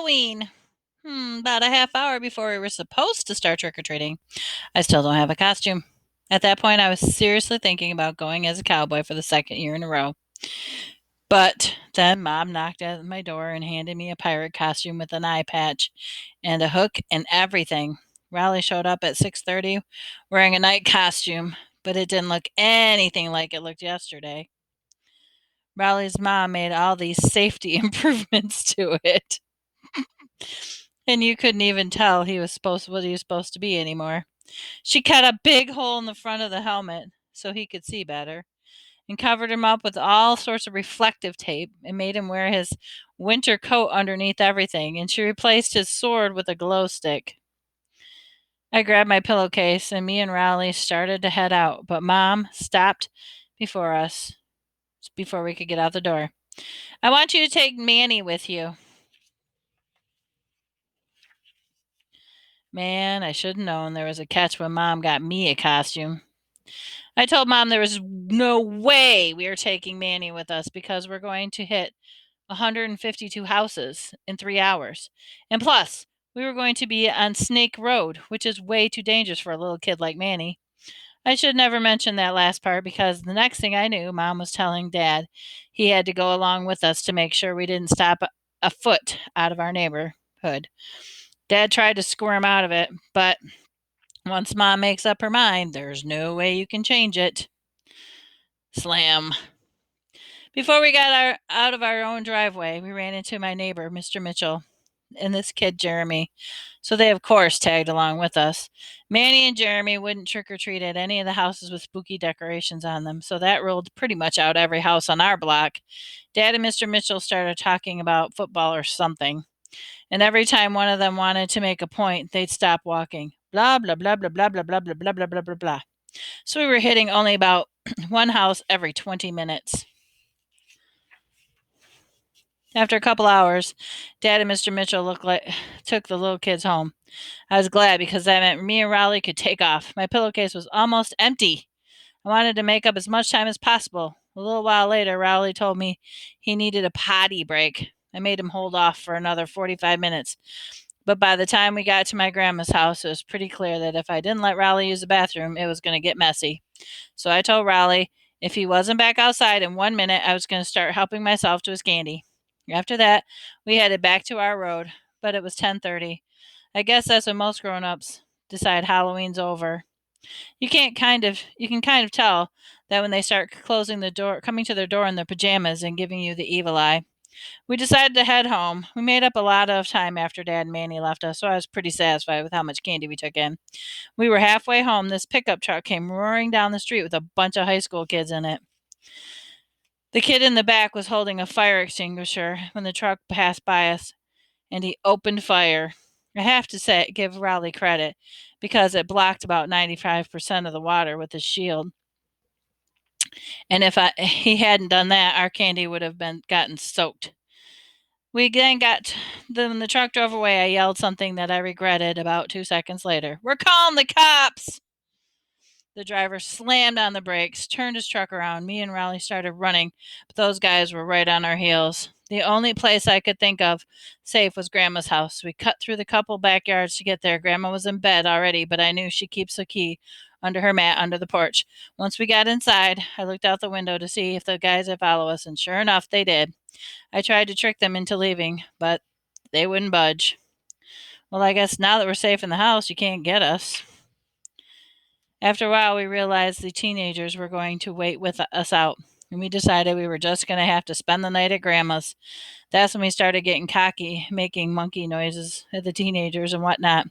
Halloween. About a half hour before we were supposed to start trick-or-treating. I still don't have a costume. At that point, I was seriously thinking about going as a cowboy for the second year in a row. But then Mom knocked at my door and handed me a pirate costume with an eye patch and a hook and everything. Riley showed up at 6:30 wearing a night costume, but it didn't look anything like it looked yesterday. Riley's mom made all these safety improvements to it. And you couldn't even tell what he was supposed to be anymore. She cut a big hole in the front of the helmet so he could see better, and covered him up with all sorts of reflective tape and made him wear his winter coat underneath everything, and she replaced his sword with a glow stick. I grabbed my pillowcase and me and Riley started to head out, but Mom stopped before us before we could get out the door. I want you to take Manny with you. Man, I should have known there was a catch when Mom got me a costume. I told Mom there was no way we were taking Manny with us because we're going to hit 152 houses in 3 hours. And plus, we were going to be on Snake Road, which is way too dangerous for a little kid like Manny. I should never mention that last part because the next thing I knew, Mom was telling Dad he had to go along with us to make sure we didn't stop a foot out of our neighborhood. Dad tried to squirm out of it, but once Mom makes up her mind, there's no way you can change it. Slam. Before we got out of our own driveway, we ran into my neighbor, Mr. Mitchell, and this kid, Jeremy. So they, of course, tagged along with us. Manny and Jeremy wouldn't trick or treat at any of the houses with spooky decorations on them, so that ruled pretty much out every house on our block. Dad and Mr. Mitchell started talking about football or something, and every time one of them wanted to make a point, they'd stop walking. Blah, blah, blah, blah, blah, blah, blah, blah, blah, blah, blah, blah, blah. So we were hitting only about one house every 20 minutes. After a couple hours, Dad and Mr. Mitchell took the little kids home. I was glad because that meant me and Raleigh could take off. My pillowcase was almost empty. I wanted to make up as much time as possible. A little while later, Raleigh told me he needed a potty break. I made him hold off for another 45 minutes. But by the time we got to my grandma's house, it was pretty clear that if I didn't let Raleigh use the bathroom, it was going to get messy. So I told Raleigh if he wasn't back outside in 1 minute, I was going to start helping myself to his candy. After that, we headed back to our road, but it was 10:30. I guess that's when most grown-ups decide Halloween's over. You can kind of tell that when they start closing the door, coming to their door in their pajamas and giving you the evil eye. We decided to head home. We made up a lot of time after Dad and Manny left us, so I was pretty satisfied with how much candy we took in. We were halfway home. This pickup truck came roaring down the street with a bunch of high school kids in it. The kid in the back was holding a fire extinguisher when the truck passed by us, and he opened fire. I have to give Raleigh credit because it blocked about 95% of the water with his shield. And if he hadn't done that, our candy would have gotten soaked. We then when the truck drove away, I yelled something that I regretted about 2 seconds later. We're calling the cops! The driver slammed on the brakes, turned his truck around. Me and Raleigh started running, but those guys were right on our heels. The only place I could think of safe was Grandma's house. We cut through the couple backyards to get there. Grandma was in bed already, but I knew she keeps a key under her mat under the porch. Once we got inside, I looked out the window to see if the guys would follow us, and sure enough, they did. I tried to trick them into leaving, but they wouldn't budge. Well, I guess now that we're safe in the house, you can't get us. After a while, we realized the teenagers were going to wait with us out, and we decided we were just going to have to spend the night at Grandma's. That's when we started getting cocky, making monkey noises at the teenagers and whatnot.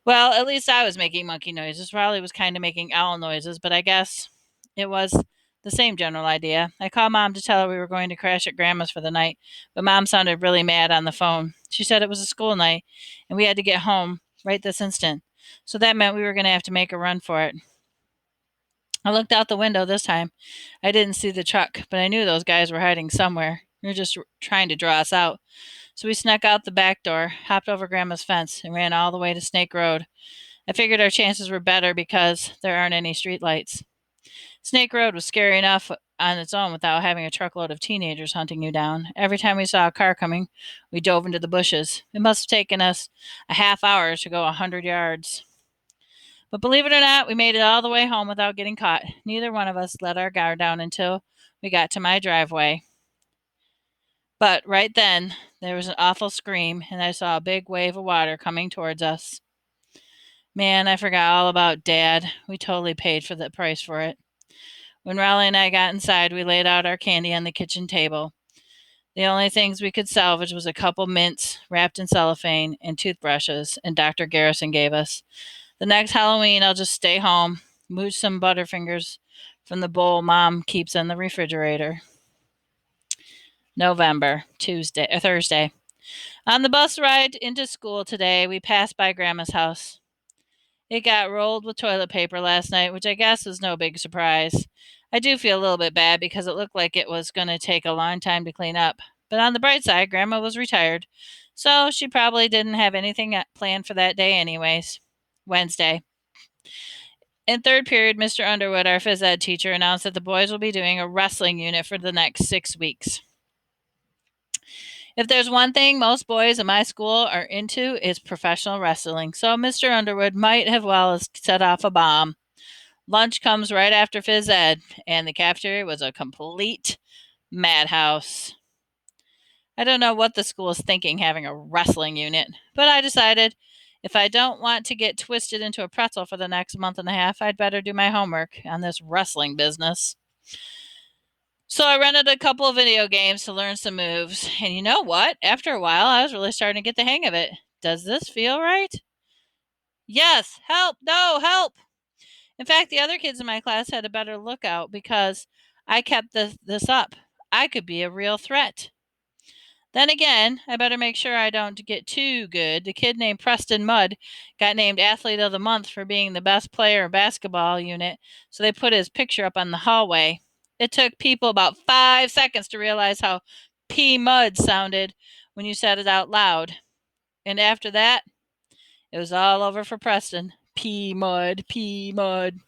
Well, at least I was making monkey noises. Riley was kind of making owl noises, but I guess it was the same general idea. I called Mom to tell her we were going to crash at Grandma's for the night, but Mom sounded really mad on the phone. She said it was a school night, and we had to get home right this instant. So that meant we were going to have to make a run for it. I looked out the window this time. I didn't see the truck, but I knew those guys were hiding somewhere. They were just trying to draw us out. So we snuck out the back door, hopped over Grandma's fence, and ran all the way to Snake Road. I figured our chances were better because there aren't any streetlights. Snake Road was scary enough on its own without having a truckload of teenagers hunting you down. Every time we saw a car coming, we dove into the bushes. It must have taken us a half hour to go 100 yards. But believe it or not, we made it all the way home without getting caught. Neither one of us let our guard down until we got to my driveway. But right then, there was an awful scream, and I saw a big wave of water coming towards us. Man, I forgot all about Dad. We totally paid for the price for it. When Raleigh and I got inside, we laid out our candy on the kitchen table. The only things we could salvage was a couple mints wrapped in cellophane and toothbrushes, and Dr. Garrison gave us. The next Halloween, I'll just stay home, mooch some Butterfingers from the bowl Mom keeps in the refrigerator. November, Thursday. On the bus ride into school today, we passed by Grandma's house. It got rolled with toilet paper last night, which I guess was no big surprise. I do feel a little bit bad because it looked like it was going to take a long time to clean up. But on the bright side, Grandma was retired, so she probably didn't have anything planned for that day anyways. Wednesday. In third period, Mr. Underwood, our phys ed teacher, announced that the boys will be doing a wrestling unit for the next 6 weeks. If there's one thing most boys in my school are into, it's professional wrestling. So Mr. Underwood might have well set off a bomb. Lunch comes right after phys ed, and the cafeteria was a complete madhouse. I don't know what the school is thinking having a wrestling unit, but I decided if I don't want to get twisted into a pretzel for the next month and a half, I'd better do my homework on this wrestling business. So I rented a couple of video games to learn some moves. And you know what? After a while, I was really starting to get the hang of it. Does this feel right? Yes. Help. No, help. In fact, the other kids in my class had a better lookout because I kept this up. I could be a real threat. Then again, I better make sure I don't get too good. The kid named Preston Mudd got named Athlete of the Month for being the best player in basketball unit, so they put his picture up on the hallway. It took people about 5 seconds to realize how P Mudd sounded when you said it out loud. And after that, it was all over for Preston. P Mudd, P Mudd.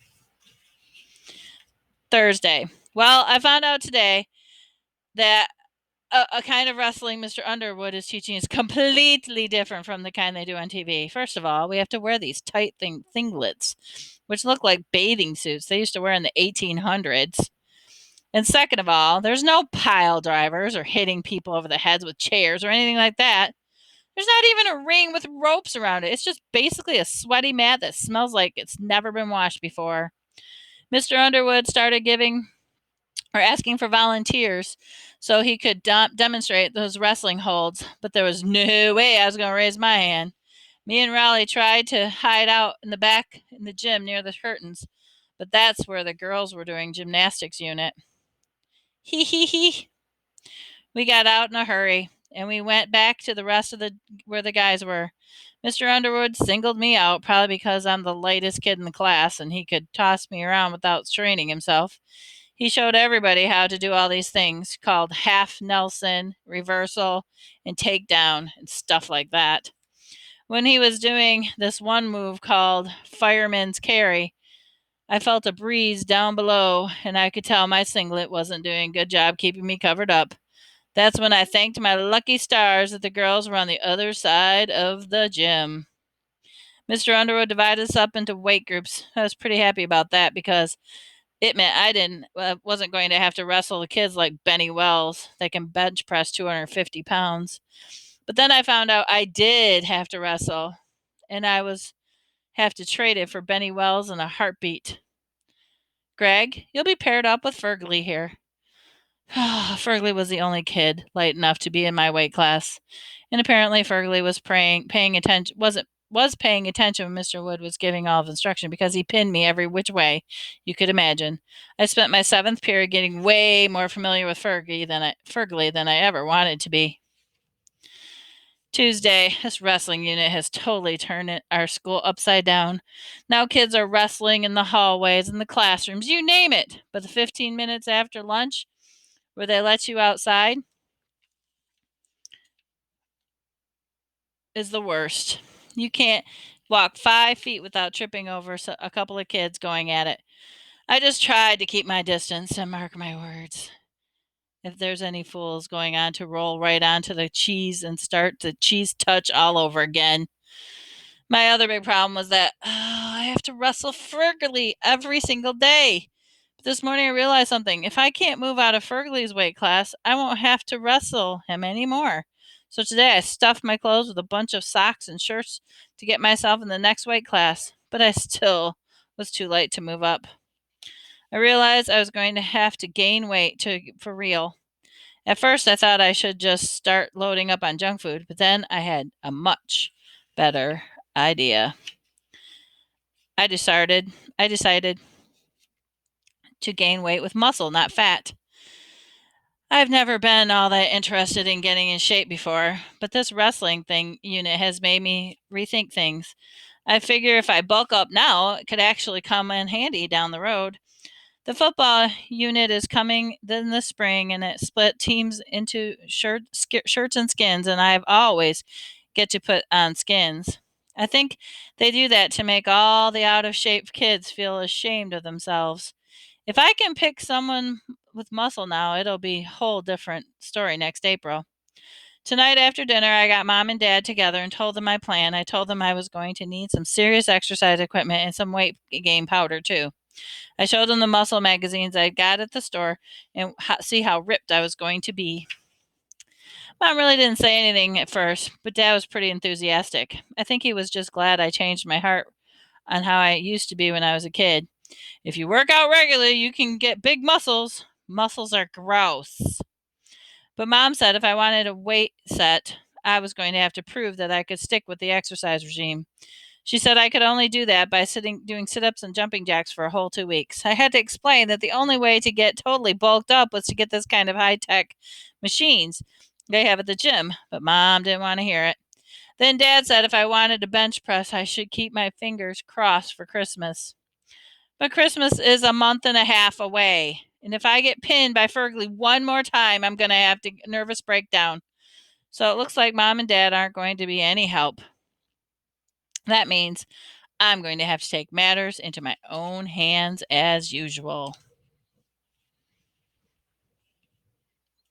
Thursday. Well, I found out today that a kind of wrestling Mr. Underwood is teaching is completely different from the kind they do on TV. First of all, we have to wear these tight thinglets, which look like bathing suits they used to wear in the 1800s. And second of all, there's no pile drivers or hitting people over the heads with chairs or anything like that. There's not even a ring with ropes around it. It's just basically a sweaty mat that smells like it's never been washed before. Mr. Underwood started asking for volunteers so he could demonstrate those wrestling holds, but there was no way I was going to raise my hand. Me and Raleigh tried to hide out in the back in the gym near the curtains, but that's where the girls were doing gymnastics unit. Hee hee hee. We got out in a hurry, and we went back to the rest of the where the guys were. Mr. Underwood singled me out, probably because I'm the lightest kid in the class and he could toss me around without straining himself. He showed everybody how to do all these things called half Nelson, reversal, and takedown, and stuff like that. When he was doing this one move called fireman's carry, I felt a breeze down below, and I could tell my singlet wasn't doing a good job keeping me covered up. That's when I thanked my lucky stars that the girls were on the other side of the gym. Mr. Underwood divided us up into weight groups. I was pretty happy about that because it meant wasn't going to have to wrestle the kids like Benny Wells that can bench press 250 pounds. But then I found out I did have to wrestle, and I was have to trade it for Benny Wells in a heartbeat. Greg, you'll be paired up with Fergley here. Fergley was the only kid light enough to be in my weight class, and apparently Fergley was paying attention. Was paying attention when Mr. Wood was giving all of instruction because he pinned me every which way you could imagine. I spent my 7th period getting way more familiar with Fergley than I ever wanted to be. Tuesday, this wrestling unit has totally turned our school upside down. Now kids are wrestling in the hallways, in the classrooms, you name it. But the 15 minutes after lunch, where they let you outside, is the worst. You can't walk 5 feet without tripping over a couple of kids going at it. I just tried to keep my distance and mark my words. If there's any fools going on to roll right onto the cheese and start the cheese touch all over again. My other big problem was that I have to wrestle Fergly every single day. But this morning I realized something. If I can't move out of Fergly's weight class, I won't have to wrestle him anymore. So today I stuffed my clothes with a bunch of socks and shirts to get myself in the next weight class, but I still was too late to move up. I realized I was going to have to gain weight for real. At first, I thought I should just start loading up on junk food, but then I had a much better idea. I decided I decided to gain weight with muscle, not fat. I've never been all that interested in getting in shape before, but this wrestling thing unit has made me rethink things. I figure if I bulk up now, it could actually come in handy down the road. The football unit is coming in the spring, and it split teams into shirts and skins, and I've always get to put on skins. I think they do that to make all the out of shape kids feel ashamed of themselves. If I can pick someone with muscle now, it'll be a whole different story next April. Tonight after dinner, I got mom and dad together and told them my plan. I told them I was going to need some serious exercise equipment and some weight gain powder too. I showed them the muscle magazines I got at the store and see how ripped I was going to be. Mom really didn't say anything at first, but Dad was pretty enthusiastic. I think he was just glad I changed my heart on how I used to be when I was a kid. If you work out regularly, you can get big muscles. Muscles are gross. But Mom said if I wanted a weight set, I was going to have to prove that I could stick with the exercise regime. She said I could only do that by doing sit ups and jumping jacks for a whole 2 weeks. I had to explain that the only way to get totally bulked up was to get this kind of high tech machines they have at the gym, but Mom didn't want to hear it. Then Dad said if I wanted to bench press, I should keep my fingers crossed for Christmas. But Christmas is a month and a half away. And if I get pinned by Fergly one more time, I'm going to have a nervous breakdown. So it looks like Mom and Dad aren't going to be any help. That means I'm going to have to take matters into my own hands as usual.